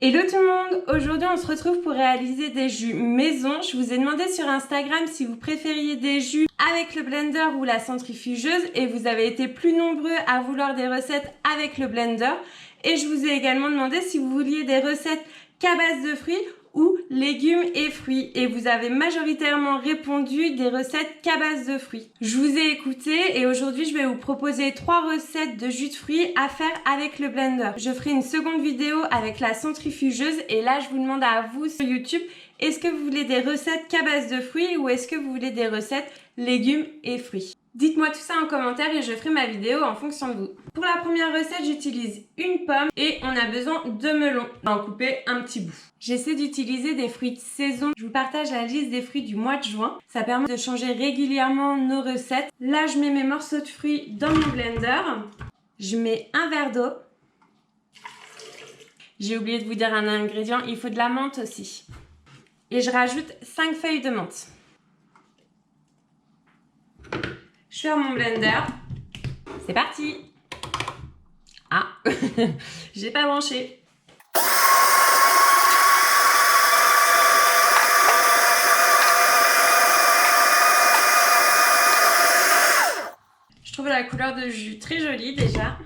Hello tout le monde, aujourd'hui on se retrouve pour réaliser des jus maison. Je vous ai demandé sur Instagram si vous préfériez des jus avec le blender ou la centrifugeuse et vous avez été plus nombreux à vouloir des recettes avec le blender. Et je vous ai également demandé si vous vouliez des recettes qu'à base de fruits ou légumes et fruits. Et vous avez majoritairement répondu des recettes qu'à base de fruits. Je vous ai écouté et aujourd'hui je vais vous proposer 3 recettes de jus de fruits à faire avec le blender. Je ferai une seconde vidéo avec la centrifugeuse et là je vous demande à vous sur YouTube, est-ce que vous voulez des recettes qu'à base de fruits ou est-ce que vous voulez des recettes légumes et fruits? Dites-moi tout ça en commentaire et je ferai ma vidéo en fonction de vous. Pour la première recette, j'utilise une pomme et on a besoin de melons. On va en couper un petit bout. J'essaie d'utiliser des fruits de saison. Je vous partage la liste des fruits du mois de juin. Ça permet de changer régulièrement nos recettes. Là, je mets mes morceaux de fruits dans mon blender. Je mets un verre d'eau. J'ai oublié de vous dire un ingrédient, il faut de la menthe aussi. Et je rajoute 5 feuilles de menthe. Je ferme mon blender. C'est parti. Ah, j'ai pas branché. Je trouve la couleur de jus très jolie déjà.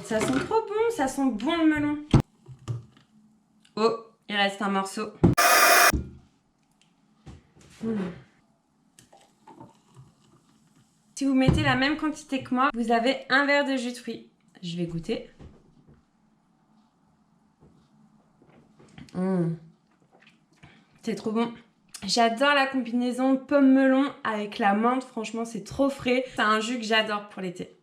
Ça sent trop bon, ça sent bon le melon. Oh, il reste un morceau. Si vous mettez la même quantité que moi, vous avez un verre de jus de fruits. Je vais goûter. C'est trop bon. J'adore la combinaison pomme-melon avec la menthe. Franchement, c'est trop frais. C'est un jus que j'adore pour l'été.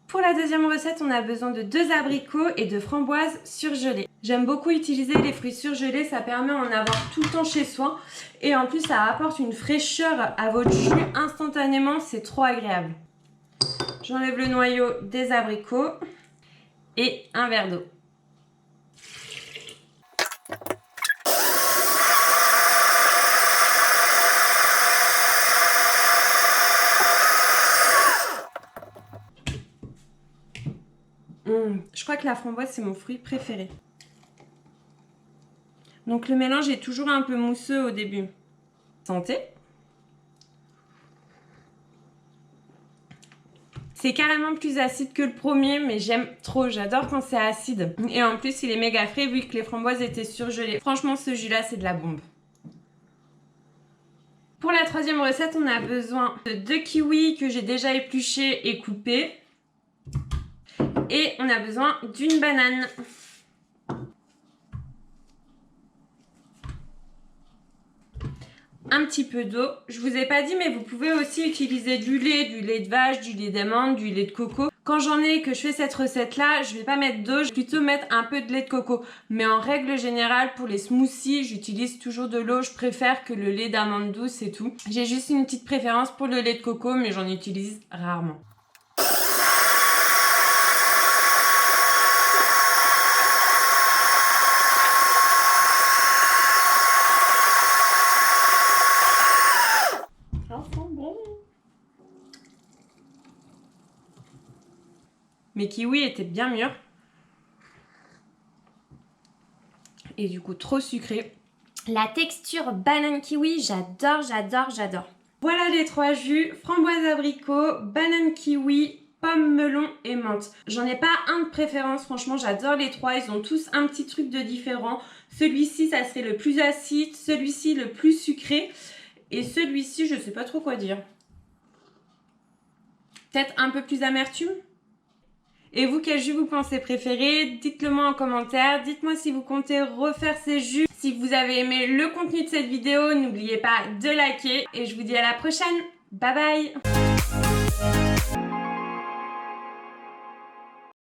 Pour la deuxième recette, on a besoin de 2 abricots et de framboises surgelées. J'aime beaucoup utiliser les fruits surgelés, ça permet d'en avoir tout le temps chez soi. Et en plus, ça apporte une fraîcheur à votre jus instantanément, c'est trop agréable. J'enlève le noyau des abricots et un verre d'eau. Je crois que la framboise, c'est mon fruit préféré. Donc le mélange est toujours un peu mousseux au début. Santé. C'est carrément plus acide que le premier, mais j'aime trop. J'adore quand c'est acide. Et en plus, il est méga frais vu que les framboises étaient surgelées. Franchement, ce jus-là, c'est de la bombe. Pour la troisième recette, on a besoin de 2 kiwis que j'ai déjà épluchés et coupés. Et on a besoin d'une banane. Un petit peu d'eau. Je vous ai pas dit, mais vous pouvez aussi utiliser du lait de vache, du lait d'amande, du lait de coco. Quand j'en ai et que je fais cette recette-là, je vais pas mettre d'eau, je vais plutôt mettre un peu de lait de coco. Mais en règle générale, pour les smoothies, j'utilise toujours de l'eau. Je préfère que le lait d'amande douce et tout. J'ai juste une petite préférence pour le lait de coco, mais j'en utilise rarement. Mes kiwis étaient bien mûrs. Et du coup, trop sucré. La texture banane kiwi, j'adore, j'adore, j'adore. Voilà les 3 jus, framboise abricot, banane kiwi, pomme melon et menthe. J'en ai pas un de préférence, franchement, j'adore les 3. Ils ont tous un petit truc de différent. Celui-ci, ça serait le plus acide, celui-ci le plus sucré. Et celui-ci, je sais pas trop quoi dire. Peut-être un peu plus amertume? Et vous, quel jus vous pensez préféré? Dites-le moi en commentaire. Dites-moi si vous comptez refaire ces jus. Si vous avez aimé le contenu de cette vidéo, n'oubliez pas de liker. Et je vous dis à la prochaine. Bye bye!